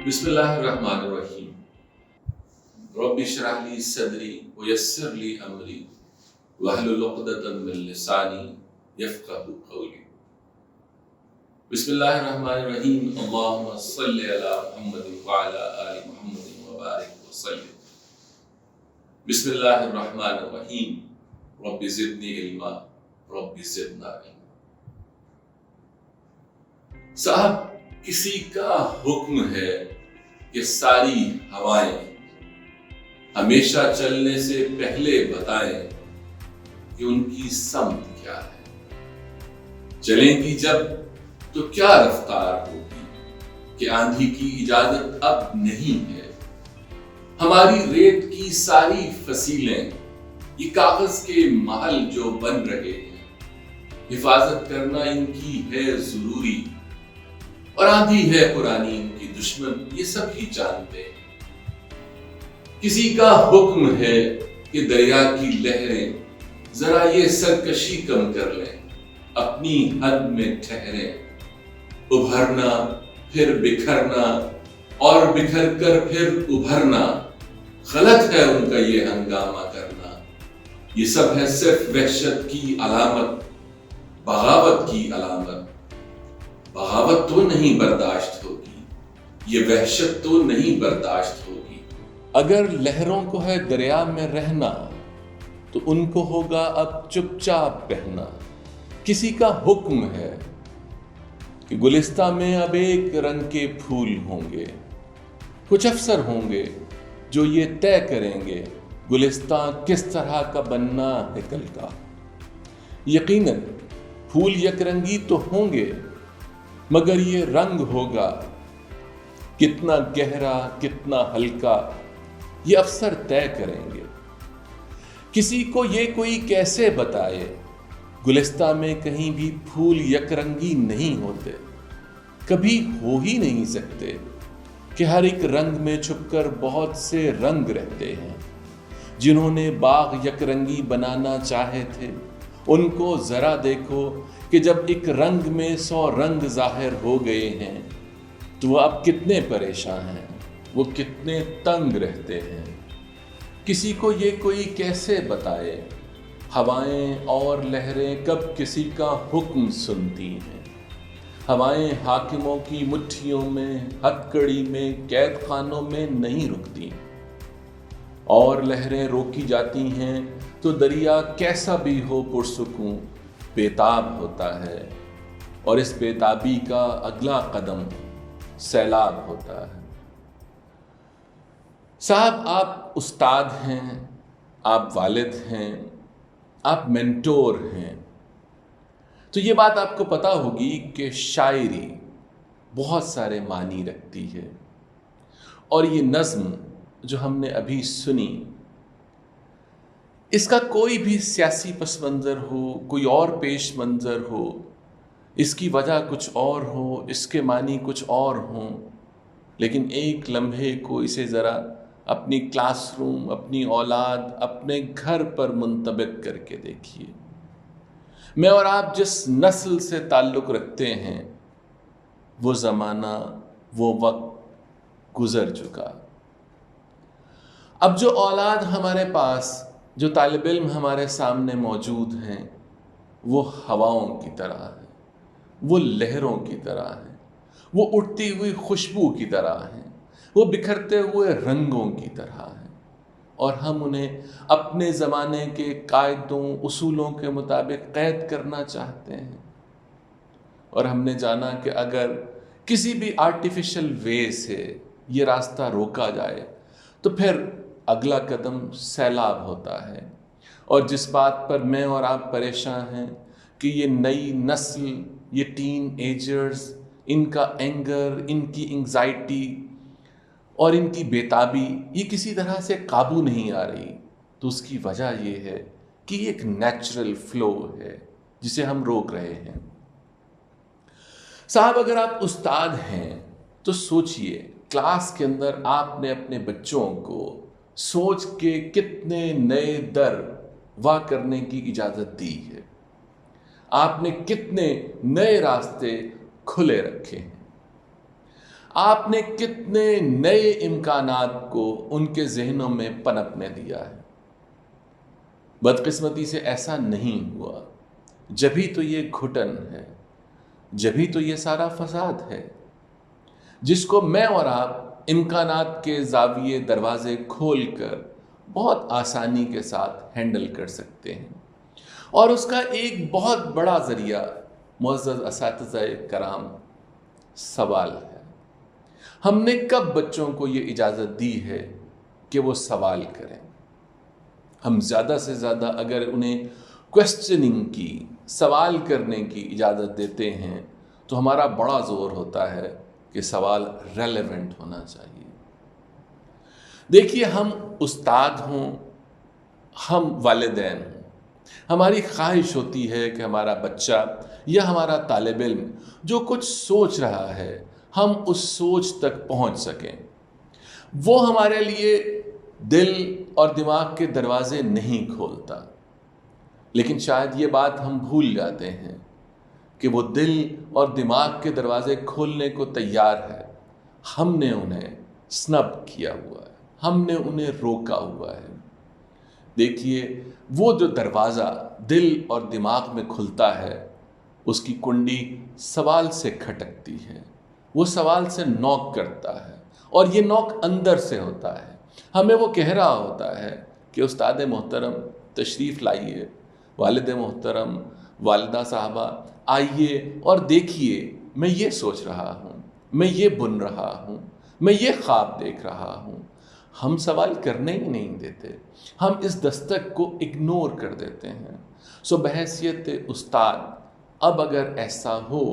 बिस्मिल्लाहिर्रहमानिर्रहीम। रब्बि इश्रह ली सदरी वयस्सिर ली अमरी वहलुल उक़दतम मिन लिसानी यफ़क़हू क़ौली। बिस्मिल्लाहिर्रहमानिर्रहीम। अल्लाहुम्मा सल्लि अला मुहम्मद व अला आलि मुहम्मद व बारिक व सल्लिम। बिस्मिल्लाहिर्रहमानिर्रहीम। Rabbi ज़िदनी इल्मा, rabbi ज़िदना इल्मा। साहब, किसी का हुक्म है कि सारी हवाएं हमेशा चलने से पहले बताएं कि उनकी समत क्या है। चलेंगी जब तो क्या रफ्तार होगी कि आंधी की इजाजत अब नहीं है। हमारी रेत की सारी फसीलें ये कागज के महल जो बन रहे हैं, हिफाजत करना इनकी है जरूरी। और आंधी है पुरानी इनकी दुश्मन, ये सब ही जानते हैं। किसी का हुक्म है कि दरिया की लहरें जरा ये सरकशी कम कर लें, अपनी हद में ठहरें। उभरना फिर बिखरना और बिखर कर फिर उभरना, गलत है उनका ये हंगामा करना। ये सब है सिर्फ वहशत की अलामत, बगावत की अलामत। बगावत तो नहीं बर्दाश्त होगी, ये वहशत तो नहीं बर्दाश्त होगी। अगर लहरों को है दरिया में रहना, तो उनको होगा अब चुपचाप बहना। किसी का हुक्म है कि गुलिस्तां में अब एक रंग के फूल होंगे। कुछ अफसर होंगे जो ये तय करेंगे गुलिस्तां किस तरह का बनना है कल का। यकीनन फूल यकरंगी तो होंगे, मगर ये रंग होगा कितना गहरा कितना हल्का, ये अफसर तय करेंगे। किसी को ये कोई कैसे बताए, गुलिस्तां में कहीं भी फूल यकरंगी नहीं होते, कभी हो ही नहीं सकते कि हर एक रंग में छुपकर बहुत से रंग रहते हैं। जिन्होंने बाग यकरंगी बनाना चाहे थे, उनको जरा देखो कि जब एक रंग में 100 रंग जाहिर हो गए हैं, तो वो अब कितने परेशान हैं, वो कितने तंग रहते हैं। किसी को ये कोई कैसे बताए, हवाएं और लहरें कब किसी का हुक्म सुनती हैं। हवाएं हाकिमों की मुट्ठियों में, हथकड़ी में, कैद खानों में नहीं रुकती, और लहरें रोकी जाती हैं तो दरिया कैसा भी हो पुरसुकून बेताब होता है। और इस बेताबी का अगला कदम सैलाब होता है। साहब, आप उस्ताद हैं, आप वालिद हैं, आप मेंटोर हैं, तो ये बात आपको पता होगी कि शायरी बहुत सारे मानी रखती है। और ये नज़्म जो हमने अभी सुनी, इसका कोई भी सियासी पस मंज़र हो, कोई और पेश मंज़र हो, इसकी वजह कुछ और हो, इसके मानी कुछ और हों, लेकिन एक लम्हे को इसे ज़रा अपनी क्लासरूम, अपनी औलाद, अपने घर पर मुंतबिक करके देखिए। मैं और आप जिस नस्ल से ताल्लुक़ रखते हैं, वो ज़माना, वो वक्त गुज़र चुका। अब जो औलाद हमारे पास, जो तालिब इल्म हमारे सामने मौजूद हैं, वो हवाओं की तरह है, वो लहरों की तरह है, वो उठती हुई खुशबू की तरह है, वो बिखरते हुए रंगों की तरह है। और हम उन्हें अपने ज़माने के कायदों उसूलों के मुताबिक कैद करना चाहते हैं। और हमने जाना कि अगर किसी भी आर्टिफिशियल वे से ये रास्ता रोका जाए, तो फिर अगला कदम सैलाब होता है। और जिस बात पर मैं और आप परेशान हैं कि ये नई नस्ल, ये टीन एजर्स, इनका एंगर, इनकी एंग्जाइटी और इनकी बेताबी ये किसी तरह से काबू नहीं आ रही, तो उसकी वजह ये है कि एक नेचुरल फ्लो है जिसे हम रोक रहे हैं। साहब, अगर आप उस्ताद हैं तो सोचिए, क्लास के अंदर आपने अपने बच्चों को सोच के कितने नए दर वाह करने की इजाज़त दी है, आपने कितने नए रास्ते खुले रखे हैं। آپ نے کتنے نئے امکانات کو ان کے ذہنوں میں پنپنے دیا ہے۔ بدقسمتی سے ایسا نہیں ہوا، جبھی تو یہ گھٹن ہے، جبھی تو یہ سارا فساد ہے، جس کو میں اور آپ امکانات کے زاویے دروازے کھول کر بہت آسانی کے ساتھ ہینڈل کر سکتے ہیں۔ اور اس کا ایک بہت بڑا ذریعہ معزز اساتذہ کرام سوال ہے۔ ہم نے کب بچوں کو یہ اجازت دی ہے کہ وہ سوال کریں؟ ہم زیادہ سے زیادہ اگر انہیں کویسچننگ کی، سوال کرنے کی اجازت دیتے ہیں تو ہمارا بڑا زور ہوتا ہے کہ سوال ریلیونٹ ہونا چاہیے۔ دیکھیے، ہم استاد ہوں، ہم والدین ہوں، ہماری خواہش ہوتی ہے کہ ہمارا بچہ یا ہمارا طالب علم جو کچھ سوچ رہا ہے ہم اس سوچ تک پہنچ سکیں۔ وہ ہمارے لیے دل اور دماغ کے دروازے نہیں کھولتا، لیکن شاید یہ بات ہم بھول جاتے ہیں کہ وہ دل اور دماغ کے دروازے کھولنے کو تیار ہے، ہم نے انہیں سنب کیا ہوا ہے، ہم نے انہیں روکا ہوا ہے۔ دیکھیے، وہ جو دروازہ دل اور دماغ میں کھلتا ہے اس کی کنڈی سوال سے کھٹکتی ہے، وہ سوال سے نوک کرتا ہے، اور یہ نوک اندر سے ہوتا ہے۔ ہمیں وہ کہہ رہا ہوتا ہے کہ استاد محترم تشریف لائیے، والد محترم، والدہ صاحبہ آئیے اور دیکھیے، میں یہ سوچ رہا ہوں، میں یہ بن رہا ہوں، میں یہ خواب دیکھ رہا ہوں۔ ہم سوال کرنے ہی نہیں دیتے، ہم اس دستک کو اگنور کر دیتے ہیں۔ سو بحیثیت استاد، اب اگر ایسا ہو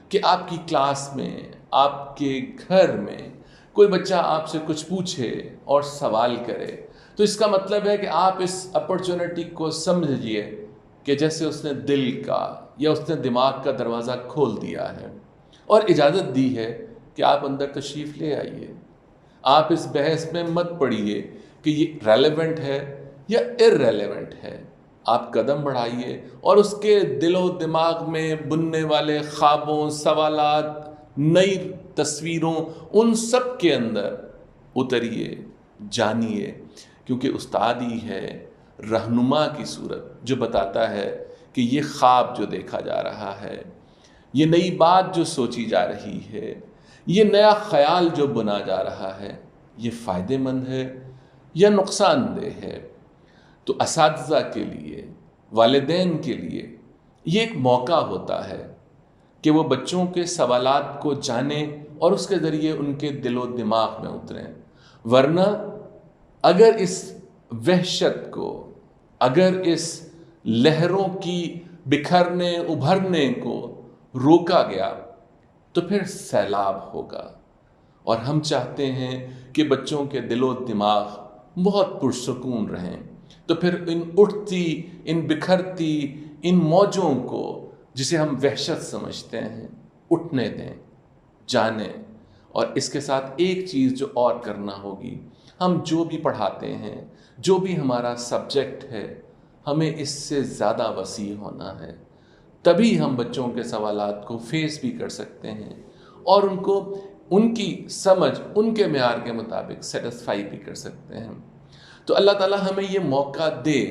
کہ آپ کی کلاس میں، آپ کے گھر میں کوئی بچہ آپ سے کچھ پوچھے اور سوال کرے، تو اس کا مطلب ہے کہ آپ اس اپرچونٹی کو سمجھیے کہ جیسے اس نے دل کا یا اس نے دماغ کا دروازہ کھول دیا ہے اور اجازت دی ہے کہ آپ اندر تشریف لے آئیے۔ آپ اس بحث میں مت پڑیے کہ یہ ریلیونٹ ہے یا ارریلیونٹ ہے۔ آپ قدم بڑھائیے اور اس کے دل و دماغ میں بننے والے خوابوں، سوالات، نئی تصویروں، ان سب کے اندر اتریے، جانیے، کیونکہ استاد ہی ہے رہنما کی صورت جو بتاتا ہے کہ یہ خواب جو دیکھا جا رہا ہے، یہ نئی بات جو سوچی جا رہی ہے، یہ نیا خیال جو بنا جا رہا ہے، یہ فائدہ مند ہے یا نقصان دہ ہے۔ تو اساتذہ کے لیے، والدین کے لیے یہ ایک موقع ہوتا ہے کہ وہ بچوں کے سوالات کو جانیں اور اس کے ذریعے ان کے دل و دماغ میں اتریں۔ ورنہ اگر اس وحشت کو، اگر اس لہروں کی بکھرنے ابھرنے کو روکا گیا تو پھر سیلاب ہوگا، اور ہم چاہتے ہیں کہ بچوں کے دل و دماغ بہت پرسکون رہیں۔ تو پھر ان اٹھتی، ان بکھرتی، ان موجوں کو جسے ہم وحشت سمجھتے ہیں اٹھنے دیں، جانیں۔ اور اس کے ساتھ ایک چیز جو اور کرنا ہوگی، ہم جو بھی پڑھاتے ہیں، جو بھی ہمارا سبجیکٹ ہے، ہمیں اس سے زیادہ وسیع ہونا ہے، تبھی ہم بچوں کے سوالات کو فیس بھی کر سکتے ہیں اور ان کو ان کی سمجھ، ان کے معیار کے مطابق سیٹسفائی بھی کر سکتے ہیں۔ تو اللہ تعالیٰ ہمیں یہ موقع دے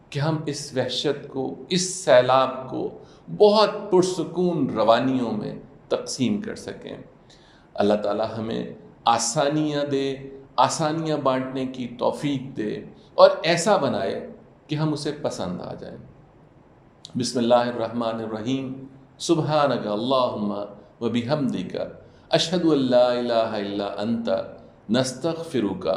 کہ ہم اس وحشت کو، اس سیلاب کو بہت پرسکون روانیوں میں تقسیم کر سکیں۔ اللہ تعالیٰ ہمیں آسانیاں دے، آسانیاں بانٹنے کی توفیق دے، اور ایسا بنائے کہ ہم اسے پسند آ جائیں۔ بسم اللہ الرحمن الرحیم۔ سبحانک اللہم و بحمدک، اشہد ان لا الہ الا انت، نستغفرک